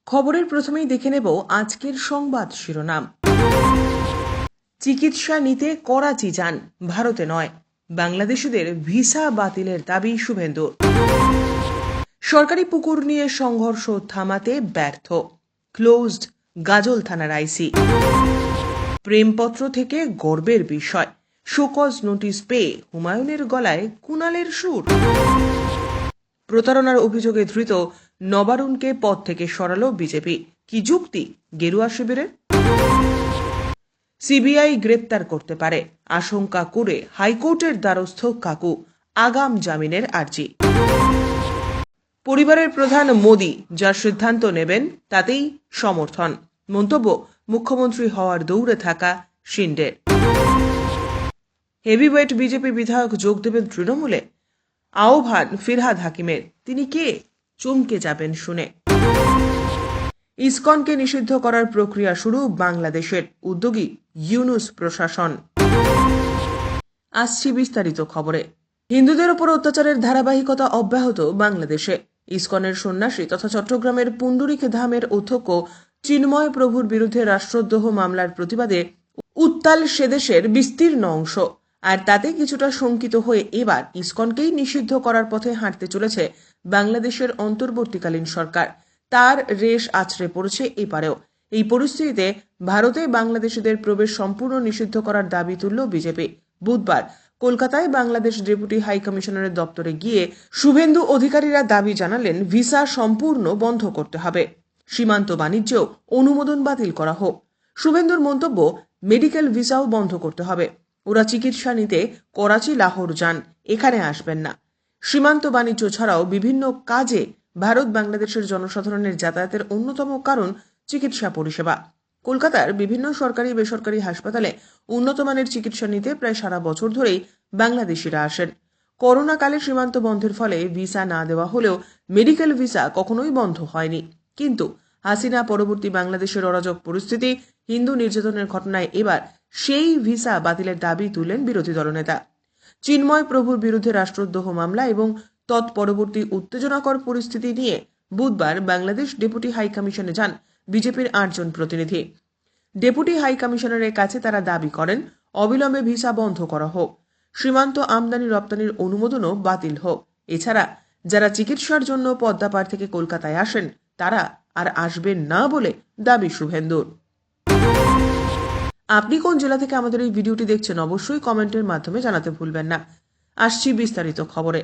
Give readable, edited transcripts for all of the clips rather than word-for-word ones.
খবরের প্রথমেই দেখে নেব আজকের সংবাদ শিরোনাম। চিকিৎসা নিতে করাচি যান, ভারতে নয়। বাংলাদেশিদের ভিসা বাতিলের দাবি শুভেন্দুর। সরকারি পুকুর নিয়ে সংঘর্ষ থামাতে ব্যর্থ, ক্লোজড গাজল থানার আইসি। প্রেমপত্র থেকে গর্বের বিষয়, শোকজ নোটিশ পেয়ে হুমায়ুনের গলায় কুণালের সুর। প্রতারণার অভিযোগে ধৃত নবারুণকে পদ থেকে সরালো বিজেপি, কি যুক্তি গেরুয়া শিবিরের? সিবিআই গ্রেপ্তার করতে পারে আশঙ্কা করে হাইকোর্টের দ্বারস্থ কাকু, আগাম জামিনের আর্জি। পরিবারের প্রধান মোদি যার সিদ্ধান্ত নেবেন তাতেই সমর্থন, মন্তব্য মুখ্যমন্ত্রী হওয়ার দৌড়ে থাকা শিন্ডের। হেভিওয়েট বিজেপি বিধায়ক যোগ দেবেন তৃণমূলে, আহ্বান ফিরহাদ হাকিমের। তিনি কে, চমকে যাবেন শুনে। ইসকনকে নিষিদ্ধ করার প্রক্রিয়া শুরু বাংলাদেশের, উদ্যোগী ইউনুস প্রশাসন। আসছি বিস্তারিত খবরে। হিন্দুদের ওপর অত্যাচারের ধারাবাহিকতা অব্যাহত বাংলাদেশে। ইসকনের সন্ন্যাসী তথা চট্টগ্রামের পুণ্ডরিক ধামের অধ্যক্ষ চিন্ময় প্রভুর বিরুদ্ধে রাষ্ট্রদ্রোহ মামলার প্রতিবাদে উত্তাল সেদেশের বিস্তীর্ণ অংশ, আর তাতে কিছুটা শঙ্কিত হয়ে এবার ইসকনকেই নিষিদ্ধ করার পথে হাঁটতে চলেছে বাংলাদেশের অন্তর্বর্তীকালীন সরকার। তার রেশ আছড়ে পড়েছে এবারেও। এই পরিস্থিতিতে ভারতে বাংলাদেশিদের প্রবেশ সম্পূর্ণ নিষিদ্ধ করার দাবি তুলল বিজেপি। বুধবার কলকাতায় বাংলাদেশ ডেপুটি হাই কমিশনারের দপ্তরে গিয়ে শুভেন্দু অধিকারীরা দাবি জানালেন ভিসা সম্পূর্ণ বন্ধ করতে হবে, সীমান্ত বাণিজ্যেও অনুমোদন বাতিল করা হোক। শুভেন্দুর মন্তব্য, মেডিকেল ভিসাও বন্ধ করতে হবে। ওরা চিকিৎসা নিতে করাচি লাহোর যান, এখানে আসবেন না। সীমান্ত বাণিজ্য ছাড়াও বিভিন্ন কাজে ভারত বাংলাদেশের জনসাধারণের যাতায়াতের অন্যতম কারণ চিকিৎসা পরিষেবা। কলকাতার বিভিন্ন সরকারি বেসরকারি হাসপাতালে উন্নত মানের চিকিৎসা নিতে প্রায় সারা বছর ধরেই বাংলাদেশিরা আসেন। করোনাকালে সীমান্ত বন্ধের ফলে ভিসা না দেওয়া হলেও মেডিকেল ভিসা কখনোই বন্ধ হয়নি। কিন্তু হাসিনা পরবর্তী বাংলাদেশের অরাজক পরিস্থিতি, হিন্দু নির্যাতনের ঘটনায় এবার সেই ভিসা বাতিলের দাবি তুললেন বিরোধী দলনেতা। চিন্ময় প্রভুর বিরুদ্ধে রাষ্ট্রদ্রোহ মামলা এবং তৎপরবর্তী উত্তেজনাকর পরিস্থিতি নিয়ে বুধবার বাংলাদেশ ডেপুটি হাই কমিশনে যান বিজেপির 8 জন প্রতিনিধি। ডেপুটি হাই কমিশনারের কাছে তারা দাবি করেন অবিলম্বে ভিসা বন্ধ করা হোক, সীমান্ত আমদানি রপ্তানির অনুমোদনও বাতিল হোক। এছাড়া যারা চিকিৎসার জন্য পদ্মাপাড় থেকে কলকাতায় আসেন তারা আর আসবেন না বলে দাবি শুভেন্দুর। আপনি কোন জেলা থেকে আমাদের এই ভিডিওটি দেখছেন অবশ্যই কমেন্টের মাধ্যমে জানাতে ভুলবেন না। আসছি বিস্তারিত খবরে।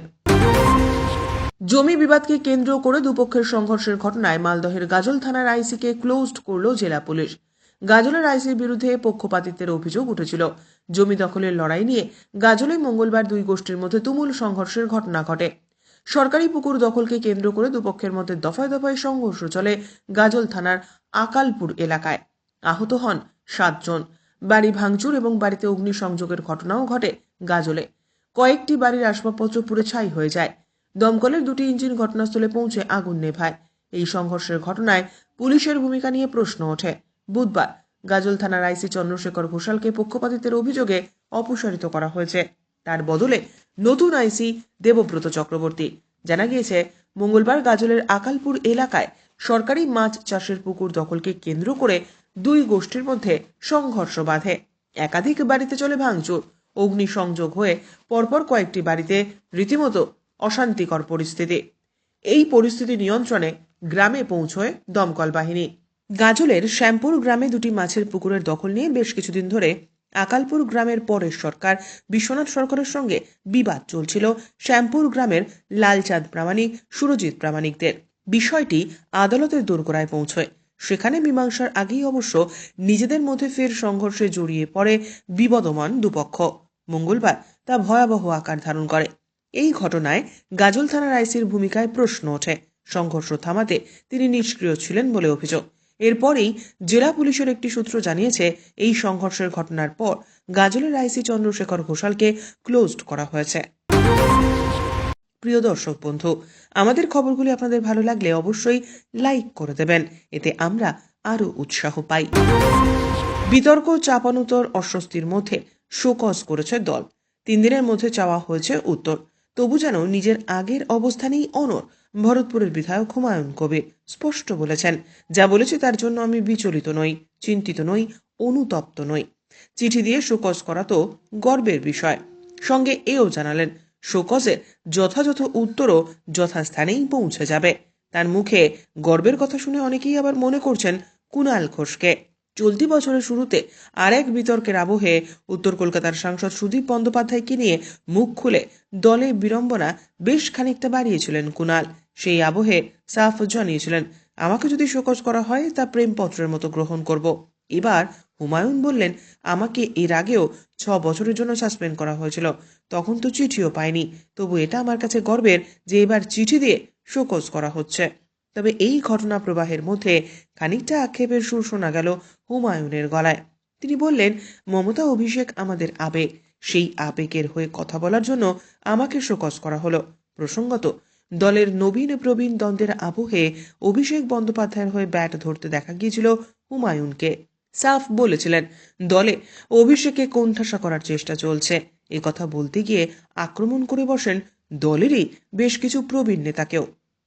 জমি বিবাদকে কেন্দ্র করে দুপক্ষের সংঘর্ষের ঘটনায় মালদহের গাজল থানার আইসিকে ক্লোজড করল জেলা পুলিশ। গাজলের আইসির বিরুদ্ধে পক্ষপাতিত্বের অভিযোগ উঠেছিল। জমি দখলের লড়াই নিয়ে গাজলে মঙ্গলবার দুই গোষ্ঠীর মধ্যে তুমুল সংঘর্ষের ঘটনা ঘটে। সরকারি পুকুর দখলকে কেন্দ্র করে দুপক্ষের মধ্যে দফায় দফায় সংঘর্ষ চলে গাজল থানার আকালপুর এলাকায়। আহত হন 7 জন। বাড়ি ভাঙচুর এবং বাড়িতে অগ্নিসংযোগের ঘটনাও ঘটে গাজলে। কয়েকটি বাড়ির আসবাবপত্র পুড়ে ছাই হয়ে যায়। দমকলের 2টি ইঞ্জিন ঘটনাস্থলে পৌঁছে আগুন নেভায়। এই সংঘর্ষের ঘটনায় পুলিশের ভূমিকা নিয়ে প্রশ্ন ওঠে। বুধবার গাজল থানার আইসি চন্দ্রশেখর ঘোষালকে পক্ষপাতিত্বের অভিযোগে অপসারিত করা হয়েছে। তার বদলে নতুন আইসি দেবব্রত চক্রবর্তী। জানা গিয়েছে মঙ্গলবার গাজলের আকালপুর এলাকায় সরকারি মাছ চাষের পুকুর দখলকে কেন্দ্র করে দুই গোষ্ঠীর মধ্যে সংঘর্ষ বাধে। একাধিক বাড়িতে চলে ভাঙচুর, অগ্নিসংযোগ হয়ে পরপর কয়েকটি বাড়িতে রীতিমতো অশান্তিকর পরিস্থিতি। এই পরিস্থিতি নিয়ন্ত্রণে গ্রামে পৌঁছয় দমকল বাহিনী। গাজলের শ্যামপুর গ্রামে 2টি মাছের পুকুরের দখল নিয়ে বেশ কিছুদিন ধরে আকালপুর গ্রামের পরের সরকার বিশ্বনাথ সরকারের সঙ্গে বিবাদ চলছিল শ্যামপুর গ্রামের লালচাঁদ প্রামাণিক, সুরজিৎ প্রামাণিকদের। বিষয়টি আদালতের দোরগোড়ায় পৌঁছয়। সেখানে মীমাংসার আগেই অবশ্য নিজেদের মধ্যে ফের সংঘর্ষে জড়িয়ে পড়ে বিবদমান দুপক্ষ। মঙ্গলবার তা ভয়াবহ আকার ধারণ করে। এই ঘটনায় গাজল থানার আইসির ভূমিকায় প্রশ্ন ওঠে। সংঘর্ষ থামাতে তিনি নিষ্ক্রিয় ছিলেন বলে অভিযোগ। এরপরেই জেলা পুলিশের একটি সূত্র জানিয়েছে এই সংঘর্ষের ঘটনার পর গাজলের আইসি চন্দ্রশেখর ঘোষালকে ক্লোজড করা হয়েছে। প্রিয় দর্শক বন্ধু, আমাদের খবরগুলি আপনাদের ভালো লাগলে অবশ্যই লাইক করে দেবেন, এতে আমরা আরো উৎসাহ পাই। বিতর্ক, চাপানুতর, অস্বস্তির মধ্যে শোকজ করেছে দল। 3 দিনের মধ্যে চাওয়া হয়েছে উত্তর, তবু যেন নিজের আগের অবস্থানেই অনড় ভরতপুরের বিধায়ক হুমায়ুন কবির স্পষ্ট বলেছেন, যা বলেছি তার জন্য আমি বিচলিত নই, চিন্তিত নই, অনুতপ্ত নই। চিঠি দিয়ে শোকজ করা তো গর্বের বিষয়। সঙ্গে এও জানালেন, শোকজের যথাযথ উত্তরও যথাস্থানেই পৌঁছে যাবে। তার মুখে গর্বের কথা শুনে অনেকেই আবার মনে করছেন কুণাল ঘোষকে। চলতি বছরের শুরুতে আরেক বিতর্কের আবহে উত্তর কলকাতার সাংসদ সুদীপ বন্দ্যোপাধ্যায়কে নিয়ে মুখ খুলে দলে বিড়ম্বনা বেশ খানিকটা বাড়িয়েছিলেন কুণাল। সেই আবহে সাফ জানিয়েছিলেন, আমাকে যদি শোকজ করা হয় তা প্রেমপত্রের মতো গ্রহণ করব। এবার হুমায়ুন বললেন, আমাকে এর আগেও 6 বছরের জন্য সাসপেন্ড করা হয়েছিল, তখন তো চিঠিও পাইনি। তবু এটা আমার কাছে গর্বের যে এবার চিঠি দিয়ে শোকজ করা হচ্ছে। তবে এই ঘটনা প্রবাহের মধ্যে খানিকটা আক্ষেপের সুর শোনা গেল হুমায়ুনের গলায়। তিনি বললেন, মমতা অভিষেক আমাদের আবেগ, সেই আবেগের হয়ে কথা বলার জন্য আমাকে শোকজ করা হলো। প্রসঙ্গত, দলের নবীন প্রবীণ দ্বন্দ্বের আবহে অভিষেক বন্দ্যোপাধ্যায়ের হয়ে ব্যাট ধরতে দেখা গিয়েছিল হুমায়ুনকে। সাফ বলেছিলেন, দলে অভিষেককে কোণঠাসা করার চেষ্টা চলছে। কথা বলতে গিয়ে আক্রমণ করে বসেন দলেরই বেশ কিছু প্রবীণ নেতাকেও।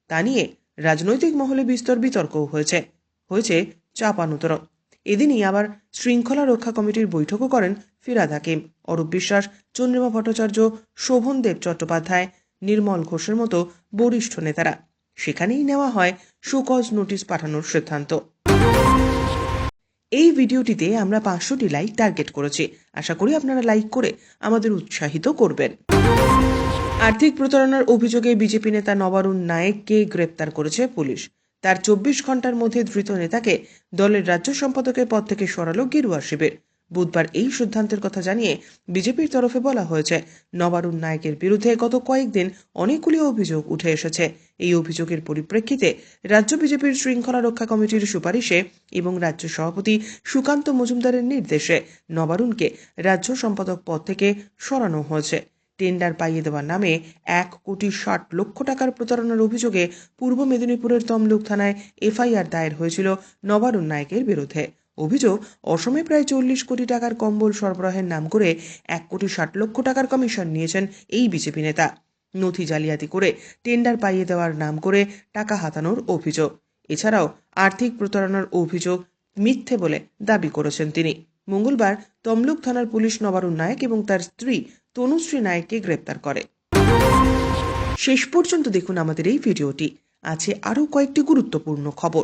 তা নিয়ে রাজনৈতিক মহলে বিস্তর বিতর্কও হয়েছে চাপানুতর। এদিনই আবার শৃঙ্খলা রক্ষা কমিটির বৈঠকও করেন ফিরহাদ হাকিম, অরূপ বিশ্বাস, চন্দ্রিমা ভট্টাচার্য, শোভনদেব চট্টোপাধ্যায়, নির্মল ঘোষের মতো বরিষ্ঠ নেতারা। সেখানেই নেওয়া হয় শোকজ নোটিশ পাঠানোর সিদ্ধান্ত। এই ভিডিওটিতে আমরা 500টি লাইক টার্গেট করেছি। আশা করি আপনারা লাইক করে আমাদের উৎসাহিত করবেন। আর্থিক প্রতারণার অভিযোগে বিজেপি নেতা নবারুণ নায়েককে গ্রেপ্তার করেছে পুলিশ। তার 24 ঘন্টার মধ্যে ধৃত নেতাকে দলের রাজ্য সম্পাদকের পদ থেকে সরালো গেরুয়া শিবির। বুধবার এই সিদ্ধান্তের কথা জানিয়ে বিজেপির তরফে বলা হয়েছে, নবারুণ নায়েকের বিরুদ্ধে গত কয়েকদিন অনেকগুলি অভিযোগ উঠে এসেছে। এই অভিযোগের পরিপ্রেক্ষিতে রাজ্য বিজেপির শৃঙ্খলা রক্ষা কমিটির সুপারিশে এবং রাজ্য সভাপতি সুকান্ত মজুমদারের নির্দেশে নবারুণকে রাজ্য সম্পাদক পদ থেকে সরানো হয়েছে। টেন্ডার পাইয়ে দেওয়ার নামে 1,60,00,000 টাকার প্রতারণার অভিযোগে পূর্ব মেদিনীপুরের তমলুক থানায় এফআইআর দায়ের হয়েছিল নবারুণ নায়েকের বিরুদ্ধে। অভিযোগ, অসমে প্রায় 40 কোটি টাকার কম্বল সরবরাহের নাম করে 1,60,00,000 টাকার কমিশন নিয়েছেন এই বিজেপি নেতা। নথি জালিয়াতি করে টেন্ডার পাইয়ে দেওয়ার নাম করে টাকা হাতানোর অভিযোগ। এছাড়াও আর্থিক প্রতারণার অভিযোগ মিথ্যে বলে দাবি করেছেন তিনি। মঙ্গলবার তমলুক থানার পুলিশ নবারুণ নায়েক এবং তার স্ত্রী তনুশ্রী নায়েককে গ্রেপ্তার করে। শেষ পর্যন্ত দেখুন আমাদের এই ভিডিওটি। আছে আরও কয়েকটি গুরুত্বপূর্ণ খবর।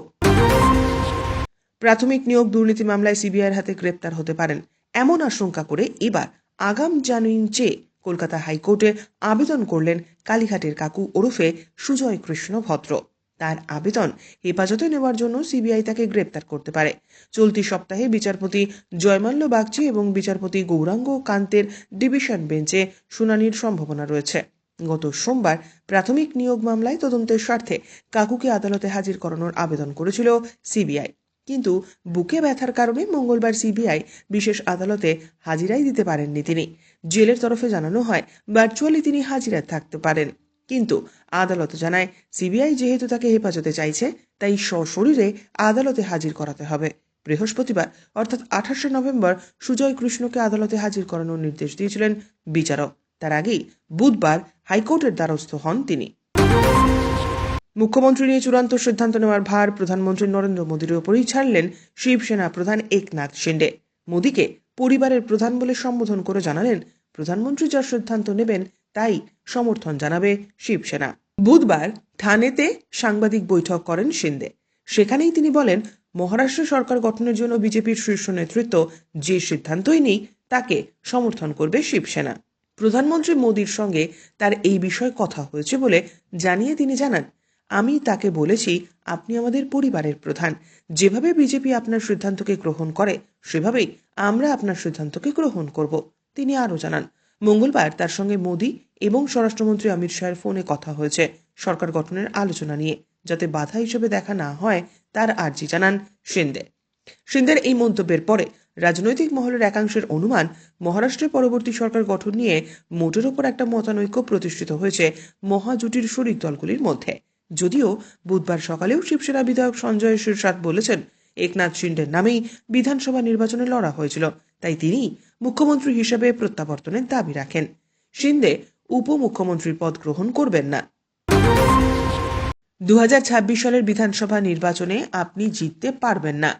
প্রাথমিক নিয়োগ দুর্নীতি মামলায় সিবিআইয়ের হাতে গ্রেপ্তার হতে পারেন এমন আশঙ্কা করে এবার আগাম জামিন চেয়ে কলকাতা হাইকোর্টে আবেদন করলেন কালীঘাটের কাকু ওরফে সুজয় কৃষ্ণ ভদ্র। তার আবেদন হেফাজতে নেওয়ার জন্য সিবিআই তাকে গ্রেপ্তার করতে পারে। চলতি সপ্তাহে বিচারপতি জয়মাল্য বাগচি এবং বিচারপতি গৌরাঙ্গ কান্তের ডিভিশন বেঞ্চে শুনানির সম্ভাবনা রয়েছে। গত সোমবার প্রাথমিক নিয়োগ মামলায় তদন্তের স্বার্থে কাকুকে আদালতে হাজির করানোর আবেদন করেছিল সিবিআই, কিন্তু বুকে ব্যথার কারণে মঙ্গলবার সিবিআই বিশেষ আদালতে হাজিরাই দিতে পারেননি তিনি। জেলের তরফে জানানো হয় ভার্চুয়ালি তিনি হাজিরায় থাকতে পারেন, কিন্তু আদালত জানায় সিবিআই যেহেতু তাকে হেফাজতে চাইছে তাই সশরীরে আদালতে হাজির করাতে হবে। বৃহস্পতিবার অর্থাৎ 28শে নভেম্বর সুজয় কৃষ্ণকে আদালতে হাজির করানোর নির্দেশ দিয়েছিলেন বিচারক। তার আগেই বুধবার হাইকোর্টের দ্বারস্থ হন তিনি। মুখ্যমন্ত্রী নিয়ে চূড়ান্ত সিদ্ধান্ত নেওয়ার ভার প্রধানমন্ত্রী নরেন্দ্র মোদীর উপরেই ছাড়লেন শিবসেনা প্রধান একনাথ শিন্ডে। মোদীকে পরিবারের প্রধান বলে সম্বোধন করে জানালেন, প্রধানমন্ত্রী যা সিদ্ধান্ত নেবেন তাই সমর্থন জানাবে শিবসেনা। বুধবার ঠানেতে সাংবাদিক বৈঠক করেন শিন্ডে। সেখানেই তিনি বলেন, মহারাষ্ট্র সরকার গঠনের জন্য বিজেপির শীর্ষ নেতৃত্ব যে সিদ্ধান্তই নেই তাকে সমর্থন করবে শিবসেনা। প্রধানমন্ত্রী মোদীর সঙ্গে তার এই বিষয়ে কথা হয়েছে বলে জানিয়ে তিনি জানান, আমি তাকে বলেছি, আপনি আমাদের পরিবারের প্রধান। যেভাবে বিজেপি আপনার সিদ্ধান্তকে গ্রহণ করে সেভাবেই আমরা আপনার সিদ্ধান্তকে গ্রহণ করব। তিনি আরও জানান, মঙ্গলবার তার সঙ্গে মোদী এবং স্বরাষ্ট্রমন্ত্রী অমিত শাহের ফোনে কথা হয়েছে সরকার গঠনের আলোচনা নিয়ে, যাতে বাধা হিসেবে দেখা না হয় তার আর্জি জানান শিন্ডে। শিন্ডের এই মন্তব্যের পরে রাজনৈতিক মহলের একাংশের অনুমান, মহারাষ্ট্রে পরবর্তী সরকার গঠন নিয়ে মোটের ওপর একটা মতানৈক্য প্রতিষ্ঠিত হয়েছে মহাজোটের শরিক দলগুলির মধ্যে। যদিও বুধবার সকালেও শিবসেনা বিধায়ক সঞ্জয় শিরসাট বলেছেন, একনাথ শিন্ডের নামেই বিধানসভা নির্বাচনে লড়া হয়েছিল, তাই তিনি মুখ্যমন্ত্রী হিসেবে প্রত্যাবর্তনের দাবি রাখেন। শিন্ডে উপমুখ্যমন্ত্রীর পদ গ্রহণ করবেন না। 2026 সালের বিধানসভা নির্বাচনে আপনি জিততে পারবেন না,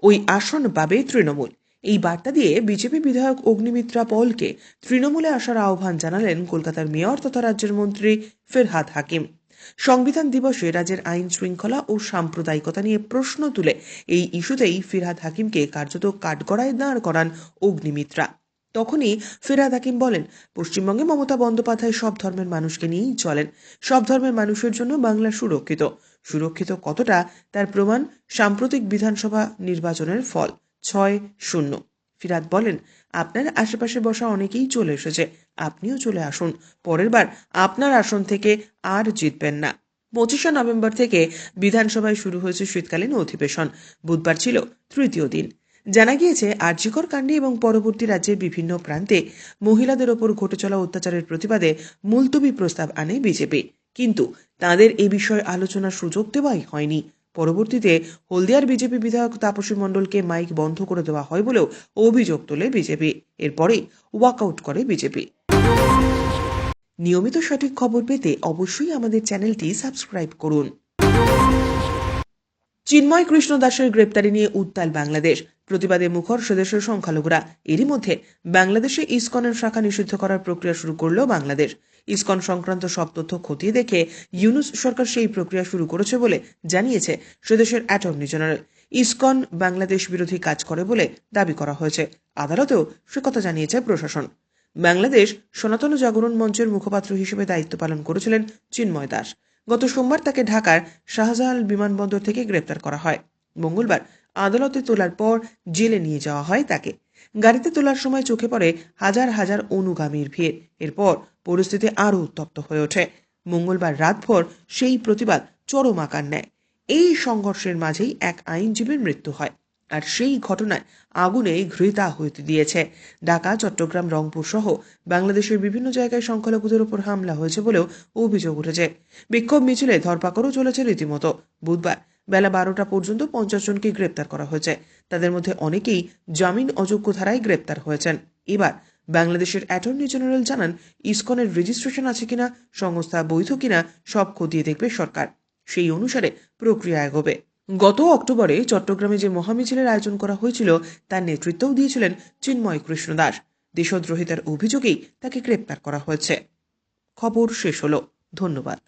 ওই আসন পাবে তৃণমূল। এই বার্তা দিয়ে বিজেপি বিধায়ক অগ্নিমিত্রা পলকে তৃণমূলে আসার আহ্বান জানালেন কলকাতার মেয়র তথা রাজ্যের মন্ত্রী ফিরহাদ হাকিম। সংবিধান দিবসে রাজ্যের আইন শৃঙ্খলা ও সাম্প্রদায়িকতা নিয়ে প্রশ্ন তুলে এই ইস্যুতেই ফিরহাদ হাকিমকে কার্যত কাঠগড়ায় দাঁড় করান অগ্নিমিত্রা। তখনই ফিরহাদ হাকিম বলেন, পশ্চিমবঙ্গে মমতা বন্দ্যোপাধ্যায় সব ধর্মের মানুষকে নিয়েই চলেন। সব ধর্মের মানুষের জন্য বাংলা সুরক্ষিত। সুরক্ষিত কতটা তার প্রমাণ সাম্প্রতিক বিধানসভা নির্বাচনের ফল 6-0। ফিরহাদ বলেন, আপনার আশেপাশে বসা অনেকেই চলে এসেছে, আপনিও চলে আসুন। পরের বার আপনার আসন থেকে আর জিতবেন না। 25শে নভেম্বর থেকে বিধানসভায় শুরু হয়েছে শীতকালীন অধিবেশন। বুধবার ছিল তৃতীয় দিন। জানা গিয়েছে, আরজিকর কাণ্ডে এবং পরবর্তী রাজ্যের বিভিন্ন প্রান্তে মহিলাদের ওপর ঘটে চলা অত্যাচারের প্রতিবাদে মুলতবি প্রস্তাব আনে বিজেপি, কিন্তু তাদের এ বিষয়ে আলোচনার সুযোগ দেওয়াই হয়নি। পরবর্তীতে হলদিয়ার বিজেপি বিধায়ক তাপসী মণ্ডলকে মাইক বন্ধ করে দেওয়া হয় বলেও অভিযোগ তোলে বিজেপি। এরপরেই ওয়াকআউট করে বিজেপি। নিয়মিত সঠিক খবর পেতে অবশ্যই আমাদের চ্যানেলটি সাবস্ক্রাইব করুন। চিন্ময় কৃষ্ণ দাসের গ্রেপ্তারি নিয়ে উত্তাল বাংলাদেশ। প্রতিবাদে মুখর সেদেশের সংখ্যালঘুরা। এরই মধ্যে বাংলাদেশে ইসকনের শাখা নিষিদ্ধ করার প্রক্রিয়া শুরু করল বাংলাদেশ। ইসকন সংক্রান্ত সব তথ্য খতিয়ে দেখে ইউনূস সরকার সেই প্রক্রিয়া শুরু করেছে বলে জানিয়েছে সেদেশের অ্যাটর্নি জেনারেল। ইসকন বাংলাদেশ বিরোধী কাজ করে বলে দাবি করা হয়েছে। আদালতেও সে কথা জানিয়েছে প্রশাসন। বাংলাদেশ সনাতন জাগরণ মঞ্চের মুখপাত্র হিসেবে দায়িত্ব পালন করেছিলেন চিন্ময় দাস। গত সোমবার তাকে ঢাকার শাহজালাল বিমানবন্দর থেকে গ্রেপ্তার করা হয়। মঙ্গলবার আদালতে তোলার পর জেলে নিয়ে যাওয়া হয় তাকে। গাড়িতে তোলার সময় চোখে পড়ে হাজার হাজার অনুগামীর ভিড়। এরপর পরিস্থিতি আরও উত্তপ্ত হয়ে ওঠে। মঙ্গলবার রাতভর সেই প্রতিবাদ চরম আকার নেয়। এই সংঘর্ষের মাঝেই এক আইনজীবীর মৃত্যু হয়, আর সেই ঘটনায় আগুনে ঘৃতা হতে দিয়েছে। ঢাকা, চট্টগ্রাম, রংপুর সহ বাংলাদেশের বিভিন্ন জায়গায় সংখ্যালঘুদের উপর হামলা হয়েছে বলেও অভিযোগ উঠেছে। বিক্ষোভ মিছিলে ধরপাকড়ও চলেছে রীতিমতো। বুধবার বেলা 12টা পর্যন্ত 50 জনকে গ্রেপ্তার করা হয়েছে। তাদের মধ্যে অনেকেই জামিন অযোগ্য ধারায় গ্রেপ্তার হয়েছেন। এবার বাংলাদেশের অ্যাটর্নি জেনারেল জানান, ইসকনের রেজিস্ট্রেশন আছে কিনা, সংস্থা বৈধ কিনা সব খতিয়ে দেখবে সরকার। সেই অনুসারে প্রক্রিয়া এগোবে। গত অক্টোবরে চট্টগ্রামে যে মহামিছিলের আয়োজন করা হয়েছিল তার নেতৃত্বও দিয়েছিলেন চিন্ময় কৃষ্ণ দাস। দেশদ্রোহিতার অভিযোগেই তাকে গ্রেপ্তার করা হয়েছে। খবর শেষ হলো। ধন্যবাদ।